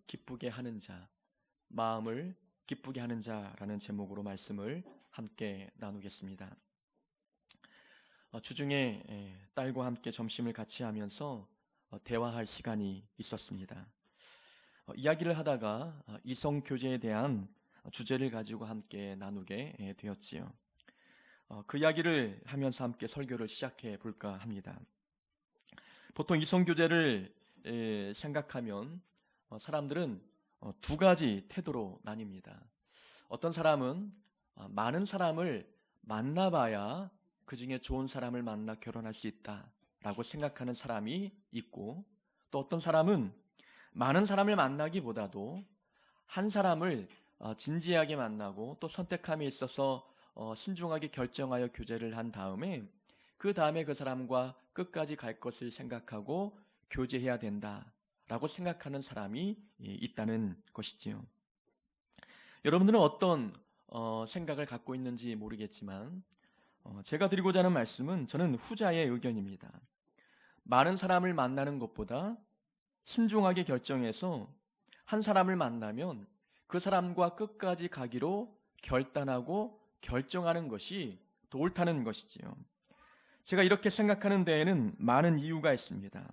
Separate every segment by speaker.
Speaker 1: 기쁘게 하는 자, 마음을 기쁘게 하는 자라는 제목으로 말씀을 함께 나누겠습니다. 주중에 딸과 함께 점심을 같이 하면서 대화할 시간이 있었습니다. 이야기를 하다가 이성교제에 대한 주제를 가지고 함께 나누게 되었지요. 그 이야기를 하면서 함께 설교를 시작해 볼까 합니다. 보통 이성교제를 생각하면 사람들은 두 가지 태도로 나뉩니다. 어떤 사람은 많은 사람을 만나봐야 그 중에 좋은 사람을 만나 결혼할 수 있다라고 생각하는 사람이 있고, 또 어떤 사람은 많은 사람을 만나기보다도 한 사람을 진지하게 만나고 또 선택함에 있어서 신중하게 결정하여 교제를 한 다음에 그 다음에 그 사람과 끝까지 갈 것을 생각하고 교제해야 된다라고 생각하는 사람이 있다는 것이지요. 여러분들은 어떤 생각을 갖고 있는지 모르겠지만 제가 드리고자 하는 말씀은 저는 후자의 의견입니다. 많은 사람을 만나는 것보다 신중하게 결정해서 한 사람을 만나면 그 사람과 끝까지 가기로 결단하고 결정하는 것이 더 옳다는 것이지요. 제가 이렇게 생각하는 데에는 많은 이유가 있습니다.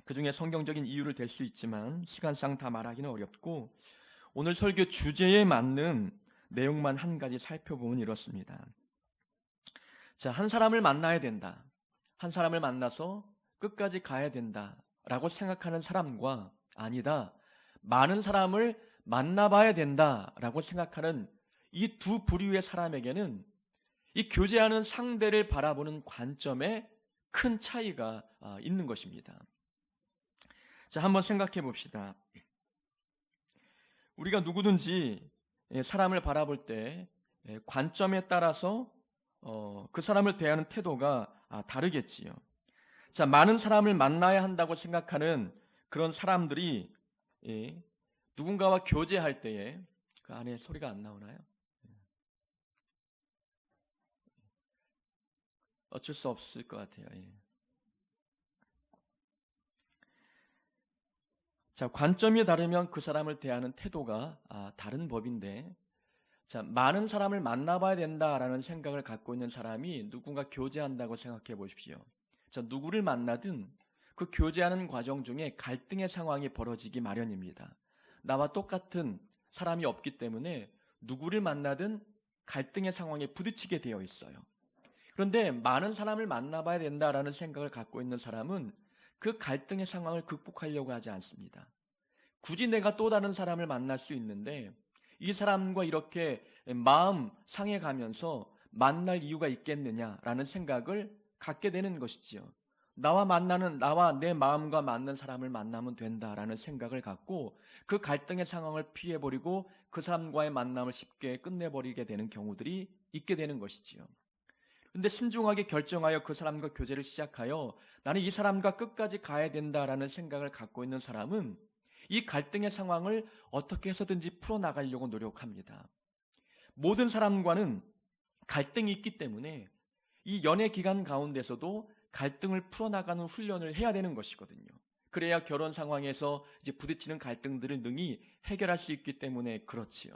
Speaker 1: 그 중에 성경적인 이유를 댈 수 있지만 시간상 다 말하기는 어렵고, 오늘 설교 주제에 맞는 내용만 한 가지 살펴보면 이렇습니다. 자, 한 사람을 만나야 된다, 한 사람을 만나서 끝까지 가야 된다라고 생각하는 사람과, 아니다, 많은 사람을 만나봐야 된다라고 생각하는 이 두 부류의 사람에게는 이 교제하는 상대를 바라보는 관점에 큰 차이가 있는 것입니다. 자, 한번 생각해 봅시다. 우리가 누구든지 사람을 바라볼 때 관점에 따라서 그 사람을 대하는 태도가 다르겠지요. 자, 많은 사람을 만나야 한다고 생각하는 그런 사람들이 누군가와 교제할 때에, 그 안에 소리가 안 나오나요? 어쩔 수 없을 것 같아요. 자, 관점이 다르면 그 사람을 대하는 태도가 다른 법인데, 자, 많은 사람을 만나봐야 된다라는 생각을 갖고 있는 사람이 누군가 교제한다고 생각해 보십시오. 자, 누구를 만나든 그 교제하는 과정 중에 갈등의 상황이 벌어지기 마련입니다. 나와 똑같은 사람이 없기 때문에 누구를 만나든 갈등의 상황에 부딪히게 되어 있어요. 그런데 많은 사람을 만나봐야 된다라는 생각을 갖고 있는 사람은 그 갈등의 상황을 극복하려고 하지 않습니다. 굳이 내가 또 다른 사람을 만날 수 있는데 이 사람과 이렇게 마음 상해가면서 만날 이유가 있겠느냐라는 생각을 갖게 되는 것이지요. 나와 내 마음과 맞는 사람을 만나면 된다라는 생각을 갖고 그 갈등의 상황을 피해버리고 그 사람과의 만남을 쉽게 끝내버리게 되는 경우들이 있게 되는 것이지요. 근데 신중하게 결정하여 그 사람과 교제를 시작하여 나는 이 사람과 끝까지 가야 된다라는 생각을 갖고 있는 사람은 이 갈등의 상황을 어떻게 해서든지 풀어나가려고 노력합니다. 모든 사람과는 갈등이 있기 때문에 이 연애 기간 가운데서도 갈등을 풀어나가는 훈련을 해야 되는 것이거든요. 그래야 결혼 상황에서 이제 부딪히는 갈등들을 능히 해결할 수 있기 때문에 그렇지요.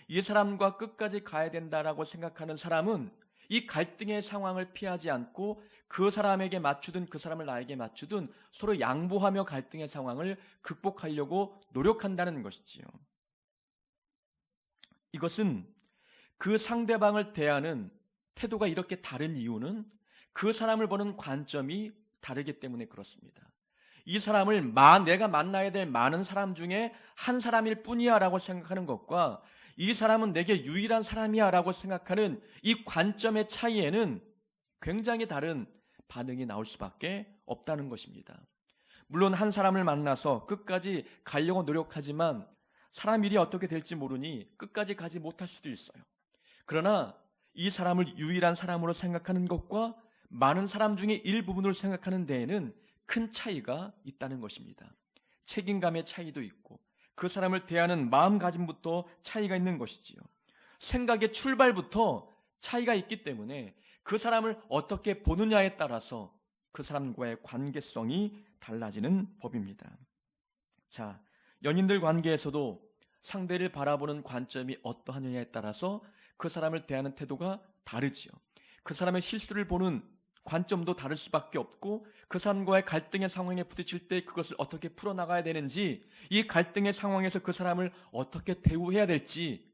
Speaker 1: 이 사람과 끝까지 가야 된다라고 생각하는 사람은 이 갈등의 상황을 피하지 않고 그 사람에게 맞추든 그 사람을 나에게 맞추든 서로 양보하며 갈등의 상황을 극복하려고 노력한다는 것이지요. 이것은 그 상대방을 대하는 태도가 이렇게 다른 이유는 그 사람을 보는 관점이 다르기 때문에 그렇습니다. 이 사람을 내가 만나야 될 많은 사람 중에 한 사람일 뿐이야 라고 생각하는 것과 이 사람은 내게 유일한 사람이야 라고 생각하는 이 관점의 차이에는 굉장히 다른 반응이 나올 수밖에 없다는 것입니다. 물론 한 사람을 만나서 끝까지 가려고 노력하지만 사람 일이 어떻게 될지 모르니 끝까지 가지 못할 수도 있어요. 그러나 이 사람을 유일한 사람으로 생각하는 것과 많은 사람 중에 일부분으로 생각하는 데에는 큰 차이가 있다는 것입니다. 책임감의 차이도 있고 그 사람을 대하는 마음가짐부터 차이가 있는 것이지요. 생각의 출발부터 차이가 있기 때문에 그 사람을 어떻게 보느냐에 따라서 그 사람과의 관계성이 달라지는 법입니다. 자, 연인들 관계에서도 상대를 바라보는 관점이 어떠하느냐에 따라서 그 사람을 대하는 태도가 다르지요. 그 사람의 실수를 보는 관점도 다를 수밖에 없고, 그 사람과의 갈등의 상황에 부딪힐 때 그것을 어떻게 풀어나가야 되는지, 이 갈등의 상황에서 그 사람을 어떻게 대우해야 될지,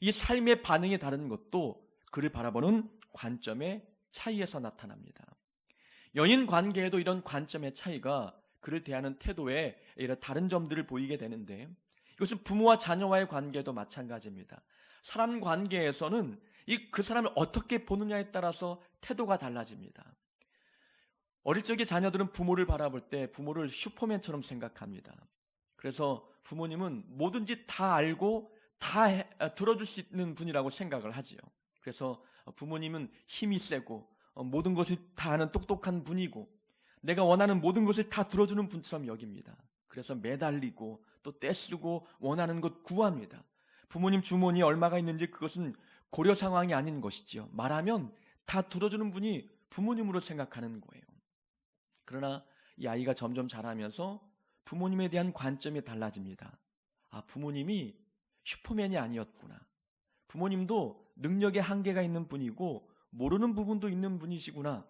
Speaker 1: 이 삶의 반응이 다른 것도 그를 바라보는 관점의 차이에서 나타납니다. 연인 관계에도 이런 관점의 차이가 그를 대하는 태도에 이런 다른 점들을 보이게 되는데, 이것은 부모와 자녀와의 관계도 마찬가지입니다. 사람 관계에서는 그 사람을 어떻게 보느냐에 따라서 태도가 달라집니다. 어릴 적에 자녀들은 부모를 바라볼 때 부모를 슈퍼맨처럼 생각합니다. 그래서 부모님은 뭐든지 다 알고 다 들어줄 수 있는 분이라고 생각을 하지요. 그래서 부모님은 힘이 세고 모든 것을 다 아는 똑똑한 분이고, 내가 원하는 모든 것을 다 들어주는 분처럼 여깁니다. 그래서 매달리고 또 떼쓰고 원하는 것 구합니다. 부모님 주머니에 얼마가 있는지 그것은 고려 상황이 아닌 것이지요. 말하면 다 들어주는 분이 부모님으로 생각하는 거예요. 그러나 이 아이가 점점 자라면서 부모님에 대한 관점이 달라집니다. 아, 부모님이 슈퍼맨이 아니었구나. 부모님도 능력의 한계가 있는 분이고 모르는 부분도 있는 분이시구나.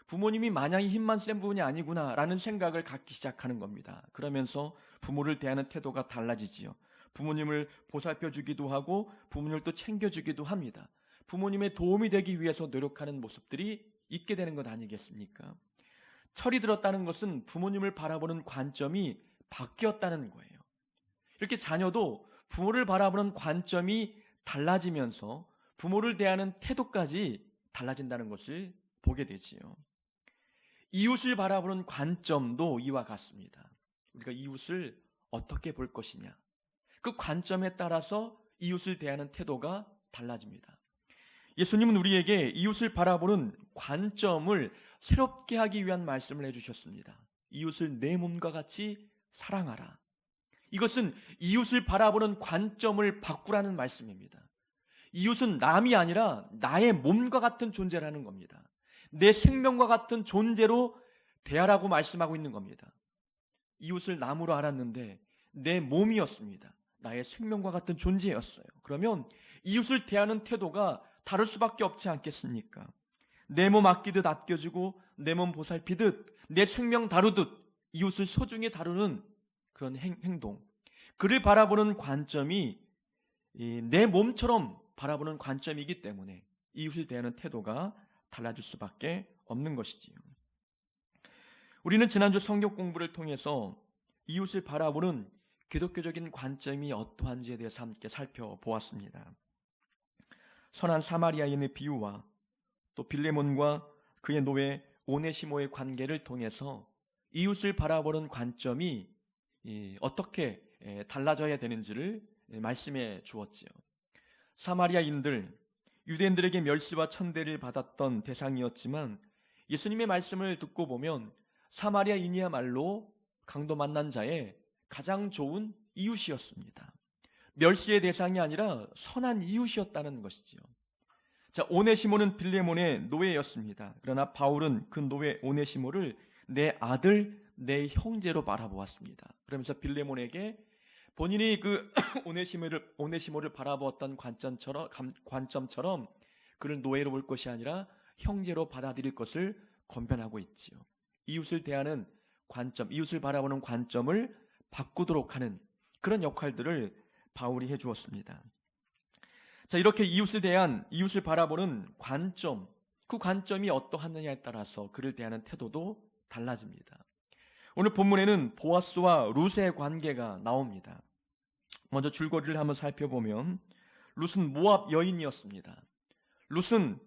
Speaker 1: 부모님이 마냥이 힘만 센 부분이 아니구나 라는 생각을 갖기 시작하는 겁니다. 그러면서 부모를 대하는 태도가 달라지지요. 부모님을 보살펴주기도 하고 부모님을 또 챙겨주기도 합니다. 부모님의 도움이 되기 위해서 노력하는 모습들이 있게 되는 것 아니겠습니까? 철이 들었다는 것은 부모님을 바라보는 관점이 바뀌었다는 거예요. 이렇게 자녀도 부모를 바라보는 관점이 달라지면서 부모를 대하는 태도까지 달라진다는 것을 보게 되지요. 이웃을 바라보는 관점도 이와 같습니다. 우리가 이웃을 어떻게 볼 것이냐, 그 관점에 따라서 이웃을 대하는 태도가 달라집니다. 예수님은 우리에게 이웃을 바라보는 관점을 새롭게 하기 위한 말씀을 해주셨습니다. 이웃을 내 몸과 같이 사랑하라. 이것은 이웃을 바라보는 관점을 바꾸라는 말씀입니다. 이웃은 남이 아니라 나의 몸과 같은 존재라는 겁니다. 내 생명과 같은 존재로 대하라고 말씀하고 있는 겁니다. 이웃을 나무로 알았는데 내 몸이었습니다. 나의 생명과 같은 존재였어요. 그러면 이웃을 대하는 태도가 다를 수밖에 없지 않겠습니까? 내 몸 아끼듯 아껴주고 내 몸 보살피듯 내 생명 다루듯 이웃을 소중히 다루는 그런 행동, 그를 바라보는 관점이 내 몸처럼 바라보는 관점이기 때문에 이웃을 대하는 태도가 달라질 수밖에 없는 것이지요. 우리는 지난주 성경 공부를 통해서 이웃을 바라보는 기독교적인 관점이 어떠한지에 대해서 함께 살펴보았습니다. 선한 사마리아인의 비유와 또 빌레몬과 그의 노예 오네시모의 관계를 통해서 이웃을 바라보는 관점이 어떻게 달라져야 되는지를 말씀해 주었지요. 사마리아인들, 유대인들에게 멸시와 천대를 받았던 대상이었지만 예수님의 말씀을 듣고 보면 사마리아인이야말로 강도 만난 자의 가장 좋은 이웃이었습니다. 멸시의 대상이 아니라 선한 이웃이었다는 것이지요. 자, 오네시모는 빌레몬의 노예였습니다. 그러나 바울은 그 노예 오네시모를 내 아들, 내 형제로 바라보았습니다. 그러면서 빌레몬에게 본인이 그 오네시모를 바라보았던 관점처럼 그를 노예로 볼 것이 아니라 형제로 받아들일 것을 권면하고 있지요. 이웃을 대하는 관점, 이웃을 바라보는 관점을 바꾸도록 하는 그런 역할들을 바울이 해주었습니다. 자, 이렇게 이웃을 바라보는 관점, 그 관점이 어떠하느냐에 따라서 그를 대하는 태도도 달라집니다. 오늘 본문에는 보아스와 룻의 관계가 나옵니다. 먼저 줄거리를 한번 살펴보면 룻은 모압 여인이었습니다. 룻은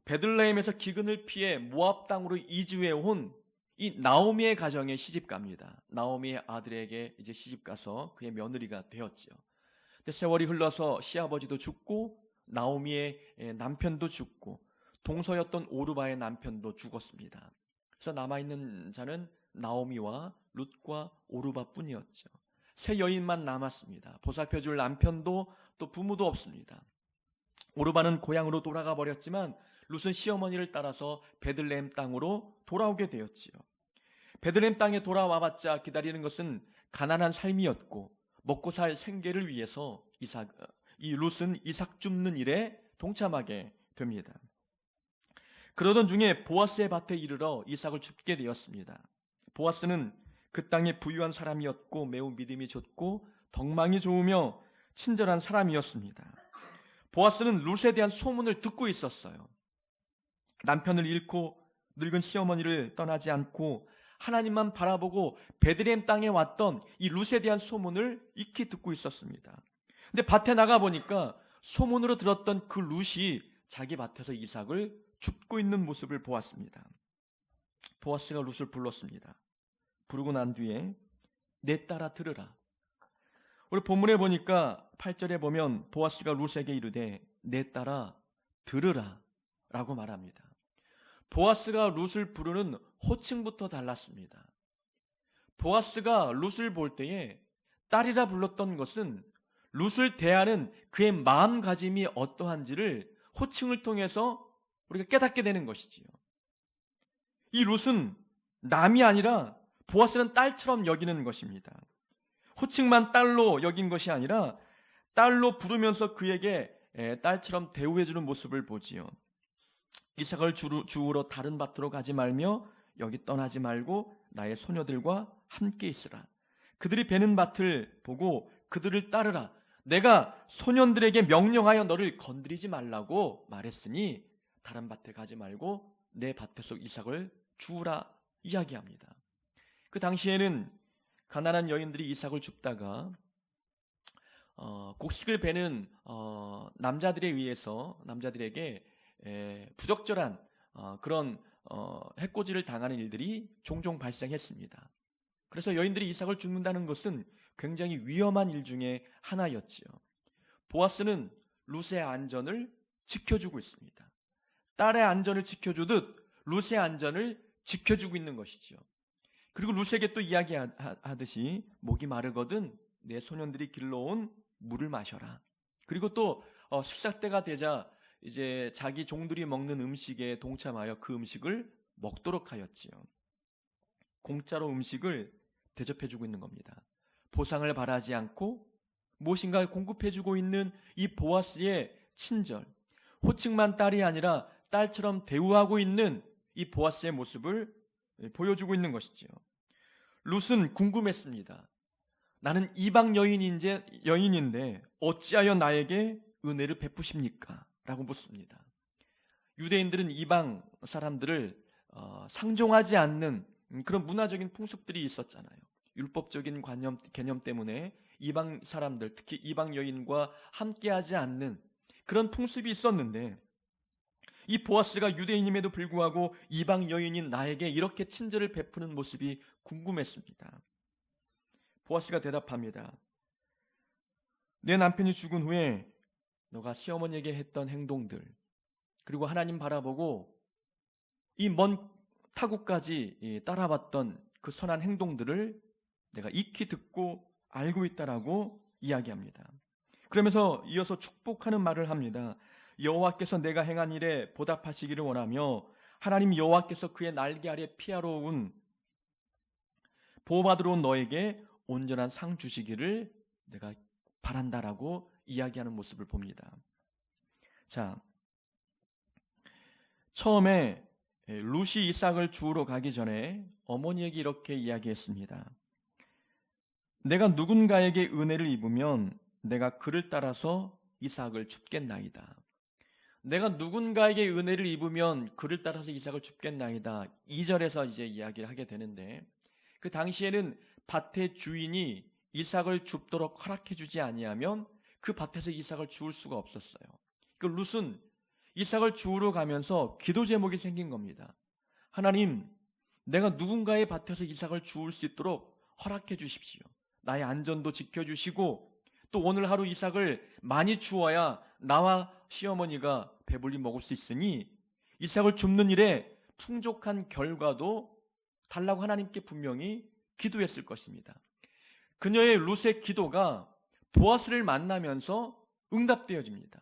Speaker 1: 베들레헴에서 기근을 피해 모압 땅으로 이주해 온 이 나오미의 가정에 시집갑니다. 나오미의 아들에게 이제 시집가서 그의 며느리가 되었지요. 근데 세월이 흘러서 시아버지도 죽고 나오미의 남편도 죽고 동서였던 오르바의 남편도 죽었습니다. 그래서 남아있는 자는 나오미와 룻과 오르바뿐이었죠. 세 여인만 남았습니다. 보살펴줄 남편도 또 부모도 없습니다. 오르바는 고향으로 돌아가 버렸지만 룻은 시어머니를 따라서 베들레헴 땅으로 돌아오게 되었지요. 베들레헴 땅에 돌아와봤자 기다리는 것은 가난한 삶이었고 먹고 살 생계를 위해서 이 룻은 이삭 줍는 일에 동참하게 됩니다. 그러던 중에 보아스의 밭에 이르러 이삭을 줍게 되었습니다. 보아스는 그 땅에 부유한 사람이었고 매우 믿음이 좋고 덕망이 좋으며 친절한 사람이었습니다. 보아스는 룻에 대한 소문을 듣고 있었어요. 남편을 잃고 늙은 시어머니를 떠나지 않고 하나님만 바라보고 베들레헴 땅에 왔던 이 룻에 대한 소문을 익히 듣고 있었습니다. 근데 밭에 나가 보니까 소문으로 들었던 그 룻이 자기 밭에서 이삭을 줍고 있는 모습을 보았습니다. 보아스가 룻을 불렀습니다. 부르고 난 뒤에 내 딸아 들으라. 우리 본문에 보니까 8절에 보면 보아스가 룻에게 이르되 내 딸아 들으라 라고 말합니다. 보아스가 룻을 부르는 호칭부터 달랐습니다. 보아스가 룻을 볼 때에 딸이라 불렀던 것은 룻을 대하는 그의 마음가짐이 어떠한지를 호칭을 통해서 우리가 깨닫게 되는 것이지요. 이 룻은 남이 아니라 보아스는 딸처럼 여기는 것입니다. 호칭만 딸로 여긴 것이 아니라 딸로 부르면서 그에게 딸처럼 대우해주는 모습을 보지요. 이삭을 주우러 다른 밭으로 가지 말며 여기 떠나지 말고 나의 소녀들과 함께 있으라. 그들이 베는 밭을 보고 그들을 따르라. 내가 소년들에게 명령하여 너를 건드리지 말라고 말했으니 다른 밭에 가지 말고 내 밭에서 이삭을 주우라 이야기합니다. 그 당시에는 가난한 여인들이 이삭을 줍다가 곡식을 베는 남자들에 의해서 남자들에게 부적절한 그런 해코지를 당하는 일들이 종종 발생했습니다. 그래서 여인들이 이삭을 줍는다는 것은 굉장히 위험한 일 중에 하나였지요. 보아스는 룻의 안전을 지켜주고 있습니다. 딸의 안전을 지켜주듯 룻의 안전을 지켜주고 있는 것이지요. 그리고 룻에게 또 이야기하듯이 목이 마르거든 내 소년들이 길러온 물을 마셔라. 그리고 또 식사 때가 되자 이제 자기 종들이 먹는 음식에 동참하여 그 음식을 먹도록 하였지요. 공짜로 음식을 대접해주고 있는 겁니다. 보상을 바라지 않고 무엇인가 공급해주고 있는 이 보아스의 친절, 호칭만 딸이 아니라 딸처럼 대우하고 있는 이 보아스의 모습을 보여주고 있는 것이지요. 룻은 궁금했습니다. 나는 이방 여인인데 어찌하여 나에게 은혜를 베푸십니까? 라고 묻습니다. 유대인들은 이방 사람들을 상종하지 않는 그런 문화적인 풍습들이 있었잖아요. 율법적인 개념 때문에 이방 사람들, 특히 이방 여인과 함께하지 않는 그런 풍습이 있었는데 이 보아스가 유대인임에도 불구하고 이방 여인인 나에게 이렇게 친절을 베푸는 모습이 궁금했습니다. 보아스가 대답합니다. 내 남편이 죽은 후에 너가 시어머니에게 했던 행동들, 그리고 하나님 바라보고 이 먼 타국까지 따라왔던 그 선한 행동들을 내가 익히 듣고 알고 있다라고 이야기합니다. 그러면서 이어서 축복하는 말을 합니다. 여호와께서 내가 행한 일에 보답하시기를 원하며 하나님 여호와께서 그의 날개 아래 피하러 온 보호받으러 온 너에게 온전한 상 주시기를 내가 바란다라고 이야기하는 모습을 봅니다. 자, 처음에 룻이 이삭을 주우러 가기 전에 어머니에게 이렇게 이야기했습니다. 내가 누군가에게 은혜를 입으면 내가 그를 따라서 이삭을 줍겠나이다. 내가 누군가에게 은혜를 입으면 그를 따라서 이삭을 줍겠나이다. 2절에서 이제 이야기를 하게 되는데 그 당시에는 밭의 주인이 이삭을 줍도록 허락해 주지 아니하면 그 밭에서 이삭을 주울 수가 없었어요. 그 룻은 이삭을 주우러 가면서 기도 제목이 생긴 겁니다. 하나님, 내가 누군가의 밭에서 이삭을 주울 수 있도록 허락해 주십시오. 나의 안전도 지켜주시고 또 오늘 하루 이삭을 많이 주어야 나와 시어머니가 배불리 먹을 수 있으니 이삭을 줍는 일에 풍족한 결과도 달라고 하나님께 분명히 기도했을 것입니다. 그녀의 룻의 기도가 보아스를 만나면서 응답되어집니다.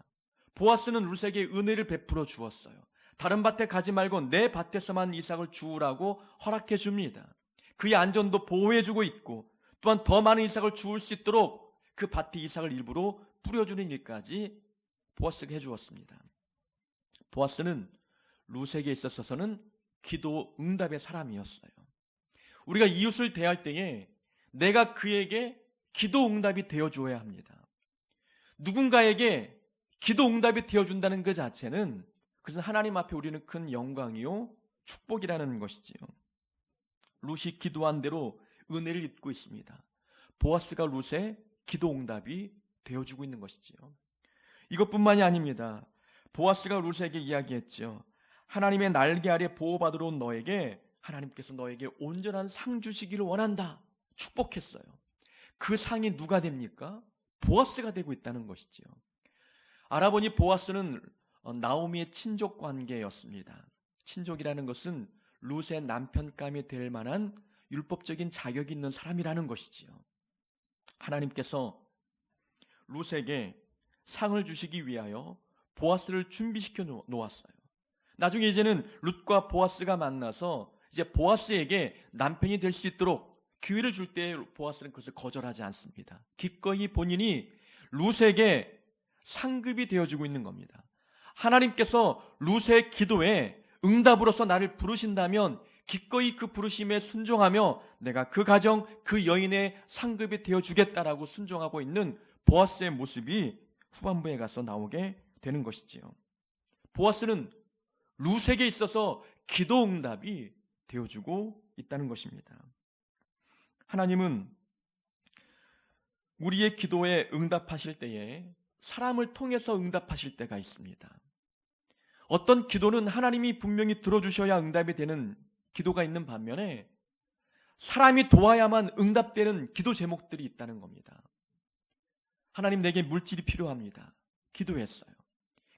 Speaker 1: 보아스는 룻에게 은혜를 베풀어 주었어요. 다른 밭에 가지 말고 내 밭에서만 이삭을 주우라고 허락해 줍니다. 그의 안전도 보호해 주고 있고 또한 더 많은 이삭을 주울 수 있도록 그 밭에 이삭을 일부러 뿌려주는 일까지 보아스가 해주었습니다. 보아스는 룻에게 있어서는 기도 응답의 사람이었어요. 우리가 이웃을 대할 때에 내가 그에게 기도 응답이 되어줘야 합니다. 누군가에게 기도 응답이 되어준다는 그 자체는 그것은 하나님 앞에 우리는 큰 영광이요 축복이라는 것이지요. 룻이 기도한 대로 은혜를 입고 있습니다. 보아스가 룻의 기도 응답이 되어주고 있는 것이지요. 이것뿐만이 아닙니다. 보아스가 룻에게 이야기했지요. 하나님의 날개 아래 보호받으러 온 너에게 하나님께서 너에게 온전한 상 주시기를 원한다. 축복했어요. 그 상이 누가 됩니까? 보아스가 되고 있다는 것이지요. 알아보니 보아스는 나오미의 친족 관계였습니다. 친족이라는 것은 룻의 남편감이 될 만한 율법적인 자격이 있는 사람이라는 것이지요. 하나님께서 룻에게 상을 주시기 위하여 보아스를 준비시켜 놓았어요. 나중에 이제는 룻과 보아스가 만나서 이제 보아스에게 남편이 될 수 있도록 기회를 줄 때 보아스는 그것을 거절하지 않습니다. 기꺼이 본인이 룻에게 상급이 되어주고 있는 겁니다. 하나님께서 룻의 기도에 응답으로서 나를 부르신다면 기꺼이 그 부르심에 순종하며 내가 그 가정, 그 여인의 상급이 되어주겠다라고 순종하고 있는 보아스의 모습이 후반부에 가서 나오게 되는 것이지요. 보아스는 룻에게 있어서 기도 응답이 되어주고 있다는 것입니다. 하나님은 우리의 기도에 응답하실 때에 사람을 통해서 응답하실 때가 있습니다. 어떤 기도는 하나님이 분명히 들어주셔야 응답이 되는 기도가 있는 반면에 사람이 도와야만 응답되는 기도 제목들이 있다는 겁니다. 하나님 내게 물질이 필요합니다. 기도했어요.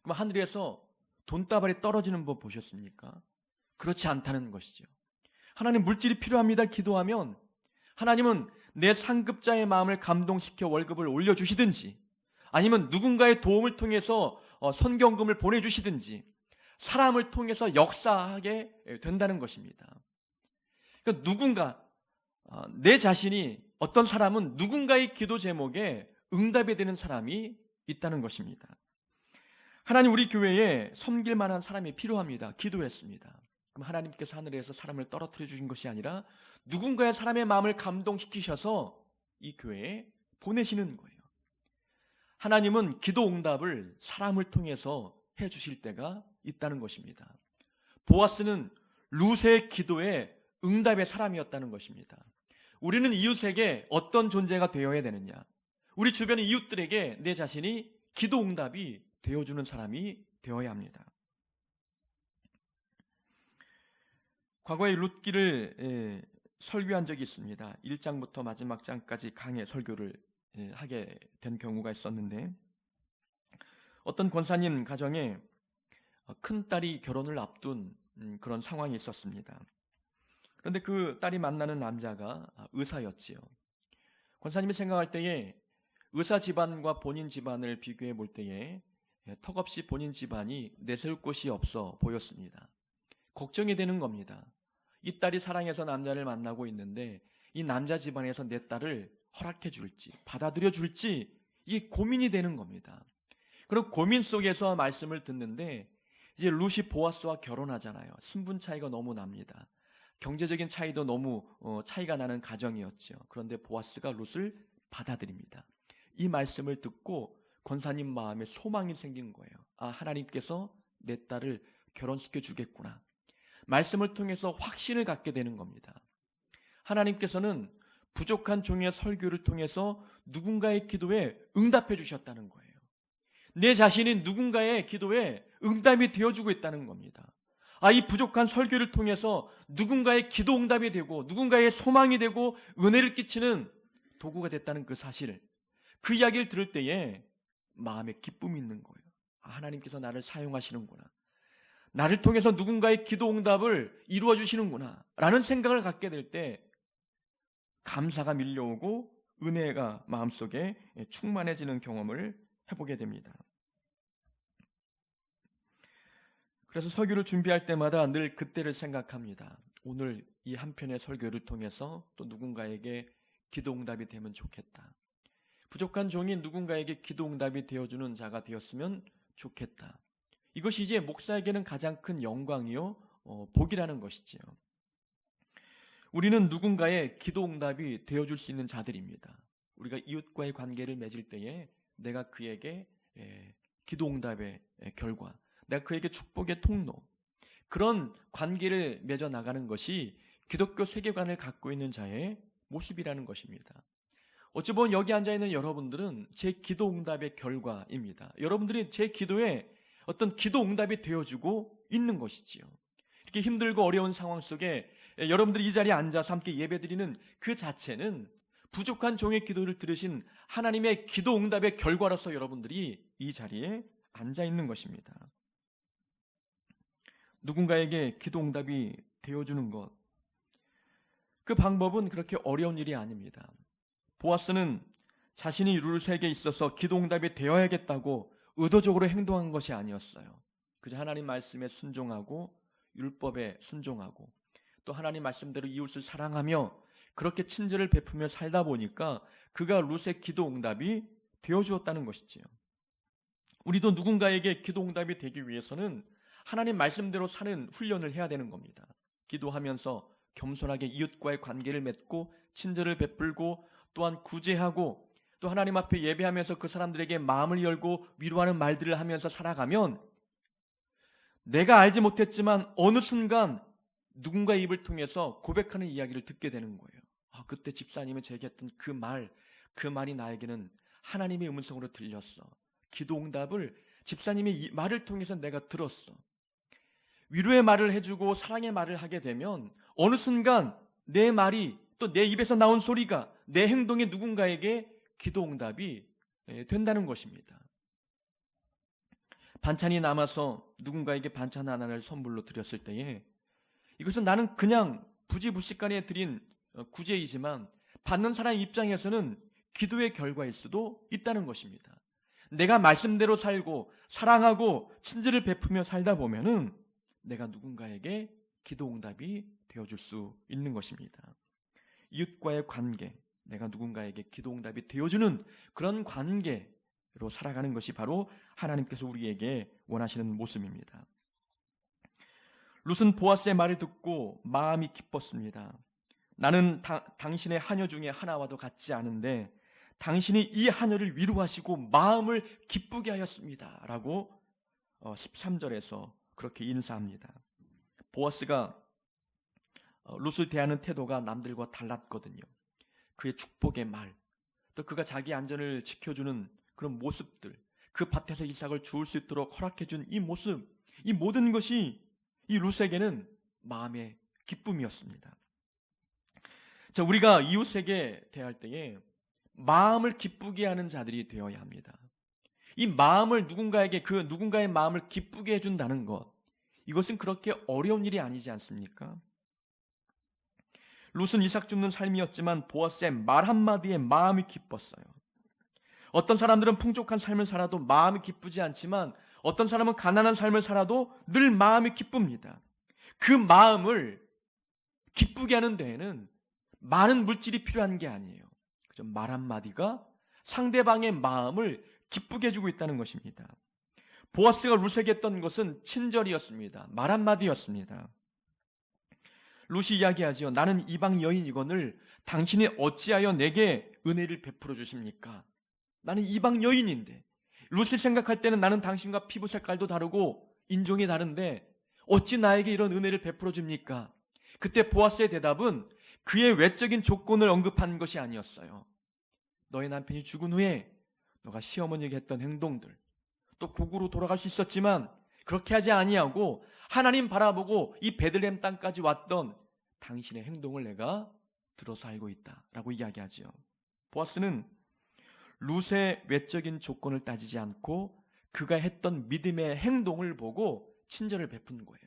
Speaker 1: 그럼 하늘에서 돈다발이 떨어지는 법 보셨습니까? 그렇지 않다는 것이죠. 하나님 물질이 필요합니다. 기도하면 하나님은 내 상급자의 마음을 감동시켜 월급을 올려주시든지 아니면 누군가의 도움을 통해서 선경금을 보내주시든지 사람을 통해서 역사하게 된다는 것입니다. 그러니까 누군가 내 자신이 어떤 사람은 누군가의 기도 제목에 응답이 되는 사람이 있다는 것입니다. 하나님 우리 교회에 섬길 만한 사람이 필요합니다. 기도했습니다. 그럼 하나님께서 하늘에서 사람을 떨어뜨려 주신 것이 아니라 누군가의 사람의 마음을 감동시키셔서 이 교회에 보내시는 거예요. 하나님은 기도 응답을 사람을 통해서 해주실 때가 있다는 것입니다. 보아스는 룻의 기도에 응답의 사람이었다는 것입니다. 우리는 이웃에게 어떤 존재가 되어야 되느냐? 우리 주변의 이웃들에게 내 자신이 기도 응답이 되어주는 사람이 되어야 합니다. 과거에 룻기를 설교한 적이 있습니다. 1장부터 마지막 장까지 강의 설교를 하게 된 경우가 있었는데 어떤 권사님 가정에 큰딸이 결혼을 앞둔 그런 상황이 있었습니다. 그런데 그 딸이 만나는 남자가 의사였지요. 권사님이 생각할 때에 의사 집안과 본인 집안을 비교해 볼 때에 턱없이 본인 집안이 내세울 곳이 없어 보였습니다. 걱정이 되는 겁니다. 이 딸이 사랑해서 남자를 만나고 있는데 이 남자 집안에서 내 딸을 허락해 줄지 받아들여 줄지 이게 고민이 되는 겁니다. 그런 고민 속에서 말씀을 듣는데 이제 룻이 보아스와 결혼하잖아요. 신분 차이가 너무 납니다. 경제적인 차이도 너무 차이가 나는 가정이었죠. 그런데 보아스가 룻을 받아들입니다. 이 말씀을 듣고 권사님 마음에 소망이 생긴 거예요. 아, 하나님께서 내 딸을 결혼시켜 주겠구나. 말씀을 통해서 확신을 갖게 되는 겁니다. 하나님께서는 부족한 종의 설교를 통해서 누군가의 기도에 응답해 주셨다는 거예요. 내 자신이 누군가의 기도에 응답이 되어주고 있다는 겁니다. 아, 이 부족한 설교를 통해서 누군가의 기도 응답이 되고 누군가의 소망이 되고 은혜를 끼치는 도구가 됐다는 그 사실, 그 이야기를 들을 때에 마음에 기쁨이 있는 거예요. 아, 하나님께서 나를 사용하시는구나. 나를 통해서 누군가의 기도 응답을 이루어 주시는구나 라는 생각을 갖게 될 때 감사가 밀려오고 은혜가 마음속에 충만해지는 경험을 해보게 됩니다. 그래서 설교를 준비할 때마다 늘 그때를 생각합니다. 오늘 이 한 편의 설교를 통해서 또 누군가에게 기도 응답이 되면 좋겠다. 부족한 종이 누군가에게 기도 응답이 되어주는 자가 되었으면 좋겠다. 이것이 이제 목사에게는 가장 큰 영광이요, 복이라는 것이지요. 우리는 누군가의 기도 응답이 되어줄 수 있는 자들입니다. 우리가 이웃과의 관계를 맺을 때에 내가 그에게 기도 응답의 결과, 내가 그에게 축복의 통로, 그런 관계를 맺어 나가는 것이 기독교 세계관을 갖고 있는 자의 모습이라는 것입니다. 어찌 보면 여기 앉아있는 여러분들은 제 기도 응답의 결과입니다. 여러분들이 제 기도에 어떤 기도 응답이 되어주고 있는 것이지요. 이렇게 힘들고 어려운 상황 속에 여러분들이 이 자리에 앉아서 함께 예배드리는 그 자체는 부족한 종의 기도를 들으신 하나님의 기도 응답의 결과로서 여러분들이 이 자리에 앉아있는 것입니다. 누군가에게 기도 응답이 되어주는 것, 그 방법은 그렇게 어려운 일이 아닙니다. 보아스는 자신이 룻에게 있어서 기도 응답이 되어야겠다고 의도적으로 행동한 것이 아니었어요. 그저 하나님 말씀에 순종하고 율법에 순종하고 또 하나님 말씀대로 이웃을 사랑하며 그렇게 친절을 베푸며 살다 보니까 그가 룻의 기도 응답이 되어주었다는 것이지요. 우리도 누군가에게 기도 응답이 되기 위해서는 하나님 말씀대로 사는 훈련을 해야 되는 겁니다. 기도하면서 겸손하게 이웃과의 관계를 맺고 친절을 베풀고 또한 구제하고 또 하나님 앞에 예배하면서 그 사람들에게 마음을 열고 위로하는 말들을 하면서 살아가면 내가 알지 못했지만 어느 순간 누군가의 입을 통해서 고백하는 이야기를 듣게 되는 거예요. 그때 집사님이 제게 했던 그 말이 나에게는 하나님의 음성으로 들렸어. 기도 응답을 집사님의 말을 통해서 내가 들었어. 위로의 말을 해주고 사랑의 말을 하게 되면 어느 순간 내 말이 또 내 입에서 나온 소리가 내 행동에 누군가에게 기도 응답이 된다는 것입니다. 반찬이 남아서 누군가에게 반찬 하나를 선물로 드렸을 때에 이것은 나는 그냥 부지불식간에 드린 구제이지만 받는 사람 입장에서는 기도의 결과일 수도 있다는 것입니다. 내가 말씀대로 살고 사랑하고 친절을 베푸며 살다 보면은 내가 누군가에게 기도 응답이 되어줄 수 있는 것입니다. 이웃과의 관계, 내가 누군가에게 기도 응답이 되어주는 그런 관계로 살아가는 것이 바로 하나님께서 우리에게 원하시는 모습입니다. 룻은 보아스의 말을 듣고 마음이 기뻤습니다. 나는 당신의 하녀 중에 하나와도 같지 않은데 당신이 이 하녀를 위로하시고 마음을 기쁘게 하였습니다. 라고 13절에서 그렇게 인사합니다. 보아스가 룻을 대하는 태도가 남들과 달랐거든요. 그의 축복의 말, 또 그가 자기 안전을 지켜주는 그런 모습들, 그 밭에서 이삭을 주울 수 있도록 허락해준 이 모습, 이 모든 것이 이 룻에게는 마음의 기쁨이었습니다. 자, 우리가 이웃에게 대할 때에 마음을 기쁘게 하는 자들이 되어야 합니다. 이 마음을 누군가의 마음을 기쁘게 해준다는 것, 이것은 그렇게 어려운 일이 아니지 않습니까? 룻은 이삭 줍는 삶이었지만 보아스의 말 한마디에 마음이 기뻤어요. 어떤 사람들은 풍족한 삶을 살아도 마음이 기쁘지 않지만 어떤 사람은 가난한 삶을 살아도 늘 마음이 기쁩니다. 그 마음을 기쁘게 하는 데에는 많은 물질이 필요한 게 아니에요. 그저 말 한마디가 상대방의 마음을 기쁘게 해주고 있다는 것입니다. 보아스가 룻에게 했던 것은 친절이었습니다. 말 한마디였습니다. 룻이 이야기하지요. 나는 이방 여인이거늘 당신이 어찌하여 내게 은혜를 베풀어 주십니까? 나는 이방 여인인데 룻을 생각할 때는 나는 당신과 피부 색깔도 다르고 인종이 다른데 어찌 나에게 이런 은혜를 베풀어 줍니까? 그때 보아스의 대답은 그의 외적인 조건을 언급한 것이 아니었어요. 너의 남편이 죽은 후에 너가 시어머니에게 했던 행동들, 또 고국으로 돌아갈 수 있었지만 그렇게 하지 아니하고 하나님 바라보고 이 베들레헴 땅까지 왔던 당신의 행동을 내가 들어서 알고 있다라고 이야기하지요. 보아스는 룻의 외적인 조건을 따지지 않고 그가 했던 믿음의 행동을 보고 친절을 베푼 거예요.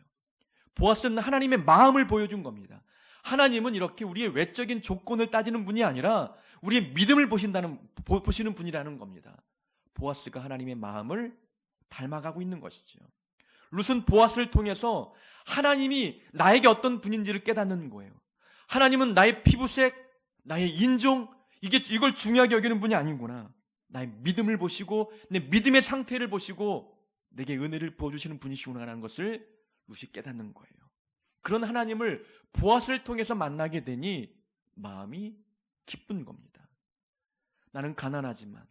Speaker 1: 보아스는 하나님의 마음을 보여준 겁니다. 하나님은 이렇게 우리의 외적인 조건을 따지는 분이 아니라 우리의 믿음을 보시는 분이라는 겁니다. 보아스가 하나님의 마음을 닮아가고 있는 것이죠. 룻은 보아스를 통해서 하나님이 나에게 어떤 분인지를 깨닫는 거예요. 하나님은 나의 피부색, 나의 인종, 이걸 중요하게 여기는 분이 아니구나. 나의 믿음을 보시고 내 믿음의 상태를 보시고 내게 은혜를 부어주시는 분이시구나라는 것을 루시 깨닫는 거예요. 그런 하나님을 보아스를 통해서 만나게 되니 마음이 기쁜 겁니다. 나는 가난하지만,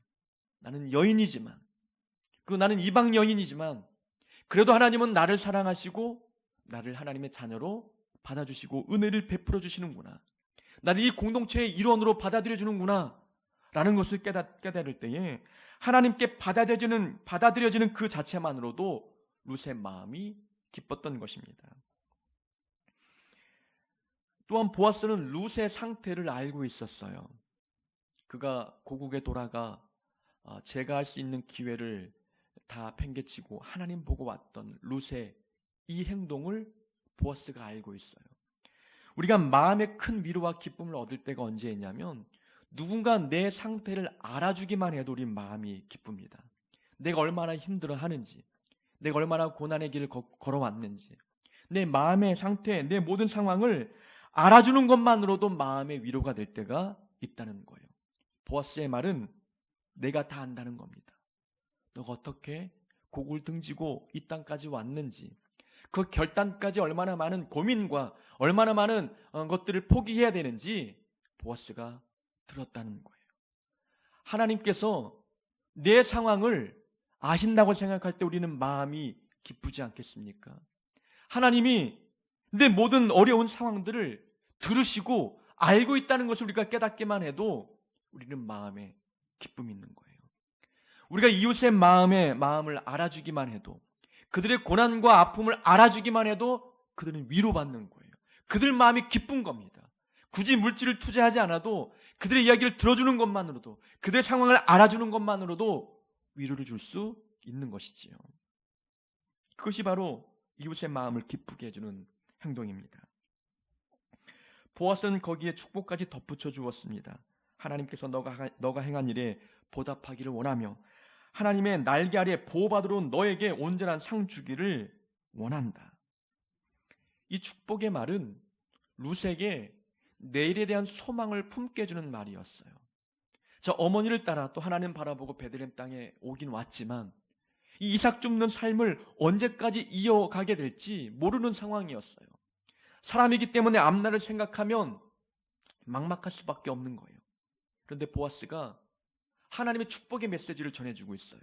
Speaker 1: 나는 여인이지만, 그리고 나는 이방 여인이지만 그래도 하나님은 나를 사랑하시고 나를 하나님의 자녀로 받아주시고 은혜를 베풀어 주시는구나. 나를 이 공동체의 일원으로 받아들여 주는구나 라는 것을 깨달을 때에 하나님께 받아들여지는 그 자체만으로도 룻의 마음이 기뻤던 것입니다. 또한 보아스는 룻의 상태를 알고 있었어요. 그가 고국에 돌아가 제가 할 수 있는 기회를 다 팽개치고 하나님 보고 왔던 룻의 이 행동을 보아스가 알고 있어요. 우리가 마음의 큰 위로와 기쁨을 얻을 때가 언제였냐면 누군가 내 상태를 알아주기만 해도 우리 마음이 기쁩니다. 내가 얼마나 힘들어하는지, 내가 얼마나 고난의 길을 걸어왔는지, 내 마음의 상태, 내 모든 상황을 알아주는 것만으로도 마음의 위로가 될 때가 있다는 거예요. 보아스의 말은 내가 다 안다는 겁니다. 너가 어떻게 곡을 등지고 이 땅까지 왔는지, 그 결단까지 얼마나 많은 고민과 얼마나 많은 것들을 포기해야 되는지 보아스가 들었다는 거예요. 하나님께서 내 상황을 아신다고 생각할 때 우리는 마음이 기쁘지 않겠습니까? 하나님이 내 모든 어려운 상황들을 들으시고 알고 있다는 것을 우리가 깨닫기만 해도 우리는 마음에 기쁨이 있는 거예요. 우리가 이웃의 마음을 알아주기만 해도, 그들의 고난과 아픔을 알아주기만 해도 그들은 위로받는 거예요. 그들 마음이 기쁜 겁니다. 굳이 물질을 투자하지 않아도 그들의 이야기를 들어주는 것만으로도, 그들의 상황을 알아주는 것만으로도 위로를 줄 수 있는 것이지요. 그것이 바로 이웃의 마음을 기쁘게 해주는 행동입니다. 보아스는 거기에 축복까지 덧붙여 주었습니다. 하나님께서 너가 행한 일에 보답하기를 원하며 하나님의 날개 아래 보호받으러 너에게 온전한 상 주기를 원한다. 이 축복의 말은 룻에게 내일에 대한 소망을 품게 해주는 말이었어요. 저 어머니를 따라 또 하나님 바라보고 베들레헴 땅에 오긴 왔지만 이 이삭 줍는 삶을 언제까지 이어가게 될지 모르는 상황이었어요. 사람이기 때문에 앞날을 생각하면 막막할 수밖에 없는 거예요. 그런데 보아스가 하나님의 축복의 메시지를 전해주고 있어요.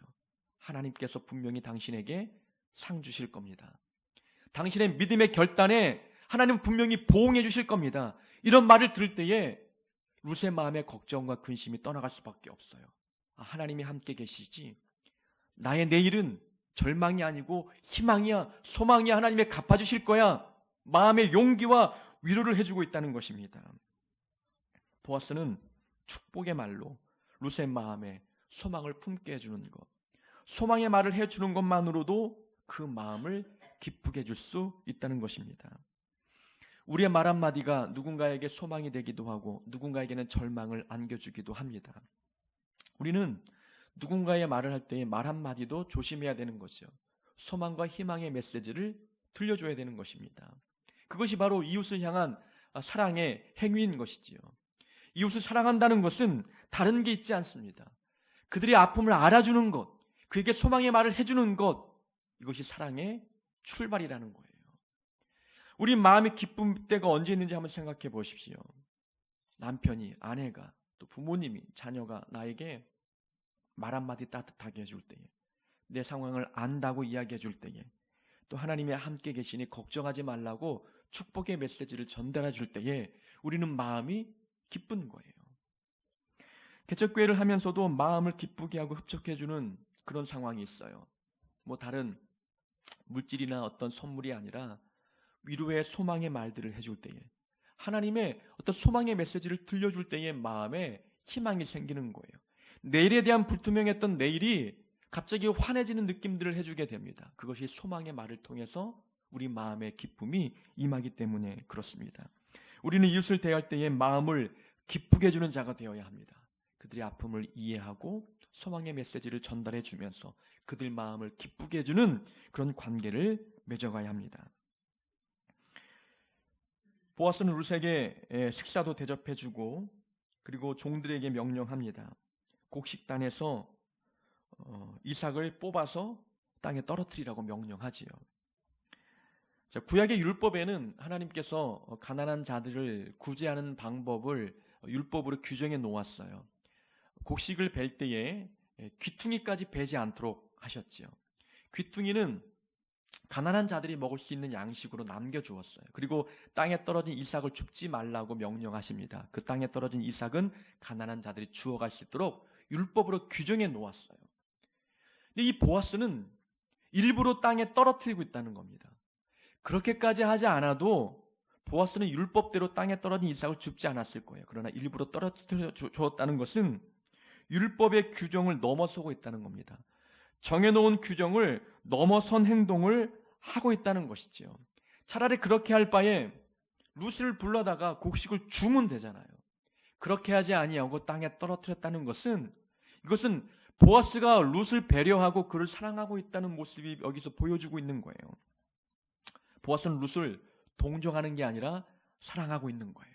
Speaker 1: 하나님께서 분명히 당신에게 상 주실 겁니다. 당신의 믿음의 결단에 하나님은 분명히 보응해 주실 겁니다. 이런 말을 들을 때에 룻의 마음의 걱정과 근심이 떠나갈 수밖에 없어요. 하나님이 함께 계시지, 나의 내일은 절망이 아니고 희망이야, 소망이야, 하나님이 갚아주실 거야, 마음의 용기와 위로를 해주고 있다는 것입니다. 보아스는 축복의 말로 룻의 마음에 소망을 품게 해주는 것, 소망의 말을 해주는 것만으로도 그 마음을 기쁘게 해줄 수 있다는 것입니다. 우리의 말 한마디가 누군가에게 소망이 되기도 하고 누군가에게는 절망을 안겨주기도 합니다. 우리는 누군가의 말을 할 때의 말 한마디도 조심해야 되는 거죠. 소망과 희망의 메시지를 들려줘야 되는 것입니다. 그것이 바로 이웃을 향한 사랑의 행위인 것이지요. 이웃을 사랑한다는 것은 다른 게 있지 않습니다. 그들의 아픔을 알아주는 것, 그에게 소망의 말을 해주는 것, 이것이 사랑의 출발이라는 거예요. 우리 마음이 기쁜 때가 언제 있는지 한번 생각해 보십시오. 남편이, 아내가, 또 부모님이, 자녀가 나에게 말 한마디 따뜻하게 해줄 때에, 내 상황을 안다고 이야기해 줄 때에, 또 하나님이 함께 계시니 걱정하지 말라고 축복의 메시지를 전달해 줄 때에 우리는 마음이 기쁜 거예요. 개척교회를 하면서도 마음을 기쁘게 하고 흡족해주는 그런 상황이 있어요. 다른 물질이나 어떤 선물이 아니라 위로의 소망의 말들을 해줄 때에, 하나님의 어떤 소망의 메시지를 들려줄 때에 마음에 희망이 생기는 거예요. 내일에 대한 불투명했던 내일이 갑자기 환해지는 느낌들을 해주게 됩니다. 그것이 소망의 말을 통해서 우리 마음의 기쁨이 임하기 때문에 그렇습니다. 우리는 이웃을 대할 때에 마음을 기쁘게 해주는 자가 되어야 합니다. 그들의 아픔을 이해하고 소망의 메시지를 전달해 주면서 그들 마음을 기쁘게 해주는 그런 관계를 맺어가야 합니다. 보아스는 룻에게 식사도 대접해주고 그리고 종들에게 명령합니다. 곡식단에서 이삭을 뽑아서 땅에 떨어뜨리라고 명령하지요. 자, 구약의 율법에는 하나님께서 가난한 자들을 구제하는 방법을 율법으로 규정해 놓았어요. 곡식을 벨 때에 귀퉁이까지 베지 않도록 하셨지요. 귀퉁이는 가난한 자들이 먹을 수 있는 양식으로 남겨주었어요. 그리고 땅에 떨어진 이삭을 줍지 말라고 명령하십니다. 그 땅에 떨어진 이삭은 가난한 자들이 주워갈 수 있도록 율법으로 규정해 놓았어요. 근데 이 보아스는 일부러 땅에 떨어뜨리고 있다는 겁니다. 그렇게까지 하지 않아도 보아스는 율법대로 땅에 떨어진 이삭을 줍지 않았을 거예요. 그러나 일부러 떨어뜨려 주었다는 것은 율법의 규정을 넘어서고 있다는 겁니다. 정해놓은 규정을 넘어선 행동을 하고 있다는 것이지요. 차라리 그렇게 할 바에 룻을 불러다가 곡식을 주면 되잖아요. 그렇게 하지 아니하고 땅에 떨어뜨렸다는 것은, 이것은 보아스가 룻을 배려하고 그를 사랑하고 있다는 모습이 여기서 보여주고 있는 거예요. 보아스는 룻을 동정하는 게 아니라 사랑하고 있는 거예요.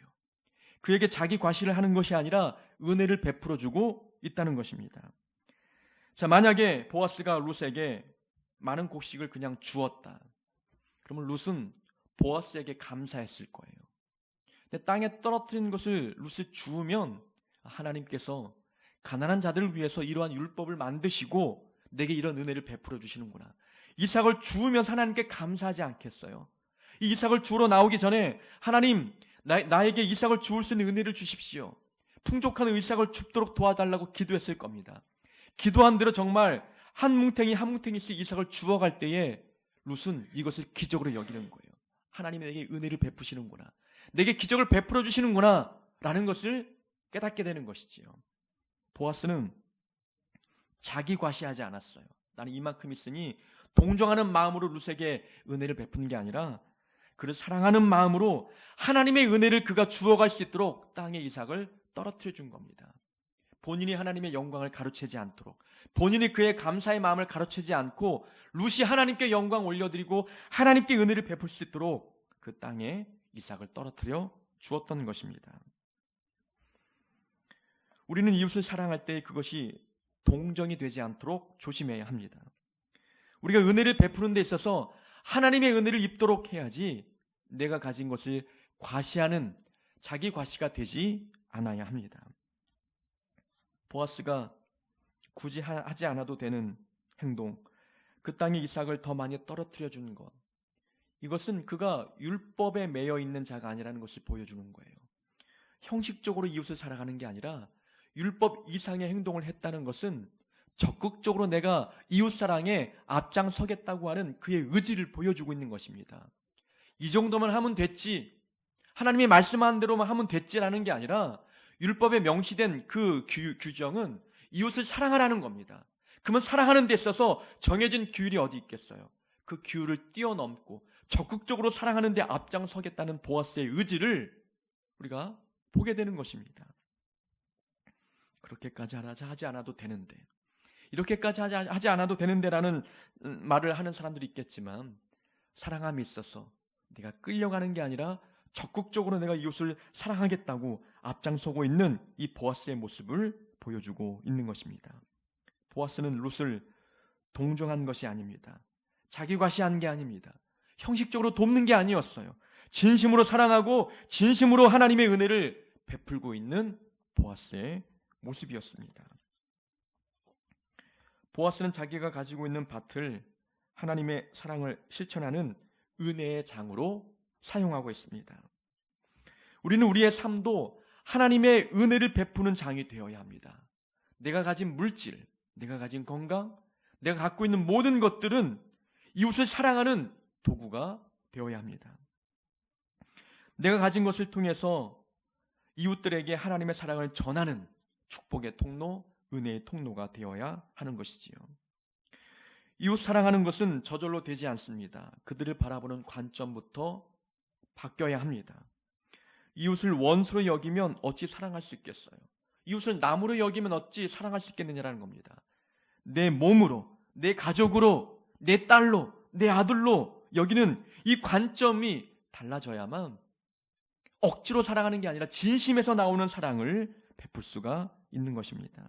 Speaker 1: 그에게 자기 과시를 하는 것이 아니라 은혜를 베풀어주고 있다는 것입니다. 자, 만약에 보아스가 룻에게 많은 곡식을 그냥 주었다. 그러면 룻은 보아스에게 감사했을 거예요. 근데 땅에 떨어뜨린 것을 룻에 주우면 하나님께서 가난한 자들을 위해서 이러한 율법을 만드시고 내게 이런 은혜를 베풀어 주시는구나. 이삭을 주우면 하나님께 감사하지 않겠어요? 이 이삭을 주우러 나오기 전에 하나님, 나에게 이삭을 주울 수 있는 은혜를 주십시오. 풍족한 이삭을 줍도록 도와달라고 기도했을 겁니다. 기도한 대로 정말 한 뭉탱이씩 이삭을 주워갈 때에 룻은 이것을 기적으로 여기는 거예요. 하나님이 내게 은혜를 베푸시는구나, 내게 기적을 베풀어 주시는구나 라는 것을 깨닫게 되는 것이지요. 보아스는 자기 과시하지 않았어요. 나는 이만큼 있으니 동정하는 마음으로 룻에게 은혜를 베푸는 게 아니라 그를 사랑하는 마음으로 하나님의 은혜를 그가 주워갈 수 있도록 땅에 이삭을 떨어뜨려 준 겁니다. 본인이 하나님의 영광을 가로채지 않도록, 본인이 그의 감사의 마음을 가로채지 않고 룻이 하나님께 영광 올려드리고 하나님께 은혜를 베풀 수 있도록 그 땅에 이삭을 떨어뜨려 주었던 것입니다. 우리는 이웃을 사랑할 때 그것이 동정이 되지 않도록 조심해야 합니다. 우리가 은혜를 베푸는 데 있어서 하나님의 은혜를 입도록 해야지 내가 가진 것을 과시하는 자기 과시가 되지 않아야 합니다. 보아스가 굳이 하지 않아도 되는 행동, 그 땅에 이삭을 더 많이 떨어뜨려 주는 것, 이것은 그가 율법에 매여 있는 자가 아니라는 것을 보여주는 거예요. 형식적으로 이웃을 살아가는 게 아니라 율법 이상의 행동을 했다는 것은 적극적으로 내가 이웃사랑에 앞장서겠다고 하는 그의 의지를 보여주고 있는 것입니다. 이 정도만 하면 됐지, 하나님이 말씀한 대로만 하면 됐지라는 게 아니라 율법에 명시된 그 규정은 이웃을 사랑하라는 겁니다. 그러면 사랑하는 데 있어서 정해진 규율이 어디 있겠어요? 그 규율을 뛰어넘고 적극적으로 사랑하는 데 앞장서겠다는 보아스의 의지를 우리가 보게 되는 것입니다. 그렇게까지 하지 않아도 되는데, 이렇게까지 하지 않아도 되는데라는 말을 하는 사람들이 있겠지만, 사랑함이 있어서 내가 끌려가는 게 아니라 적극적으로 내가 이웃을 사랑하겠다고 앞장서고 있는 이 보아스의 모습을 보여주고 있는 것입니다. 보아스는 룻을 동정한 것이 아닙니다. 자기 과시한 게 아닙니다. 형식적으로 돕는 게 아니었어요. 진심으로 사랑하고 진심으로 하나님의 은혜를 베풀고 있는 보아스의 모습이었습니다. 보아스는 자기가 가지고 있는 밭을 하나님의 사랑을 실천하는 은혜의 장으로 사용하고 있습니다. 우리는 우리의 삶도 하나님의 은혜를 베푸는 장이 되어야 합니다. 내가 가진 물질, 내가 가진 건강, 내가 갖고 있는 모든 것들은 이웃을 사랑하는 도구가 되어야 합니다. 내가 가진 것을 통해서 이웃들에게 하나님의 사랑을 전하는 축복의 통로, 은혜의 통로가 되어야 하는 것이지요. 이웃 사랑하는 것은 저절로 되지 않습니다. 그들을 바라보는 관점부터 바뀌어야 합니다. 이웃을 원수로 여기면 어찌 사랑할 수 있겠어요? 이웃을 남으로 여기면 어찌 사랑할 수 있겠느냐라는 겁니다. 내 몸으로, 내 가족으로, 내 딸로, 내 아들로 여기는 이 관점이 달라져야만 억지로 사랑하는 게 아니라 진심에서 나오는 사랑을 베풀 수가 있는 것입니다.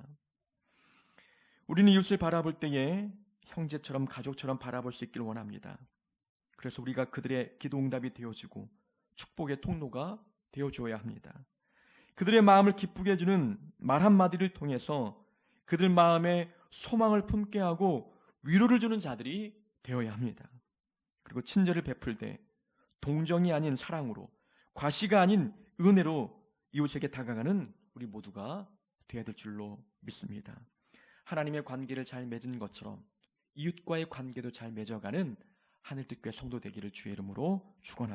Speaker 1: 우리는 이웃을 바라볼 때에 형제처럼 가족처럼 바라볼 수 있기를 원합니다. 그래서 우리가 그들의 기도응답이 되어지고 축복의 통로가 되어줘야 합니다. 그들의 마음을 기쁘게 해주는 말 한마디를 통해서 그들 마음에 소망을 품게 하고 위로를 주는 자들이 되어야 합니다. 그리고 친절을 베풀 때 동정이 아닌 사랑으로, 과시가 아닌 은혜로 이웃에게 다가가는 우리 모두가 되어야 될 줄로 믿습니다. 하나님의 관계를 잘 맺은 것처럼 이웃과의 관계도 잘 맺어가는 하늘빛교회 성도 되기를 주의 이름으로 축원합니다.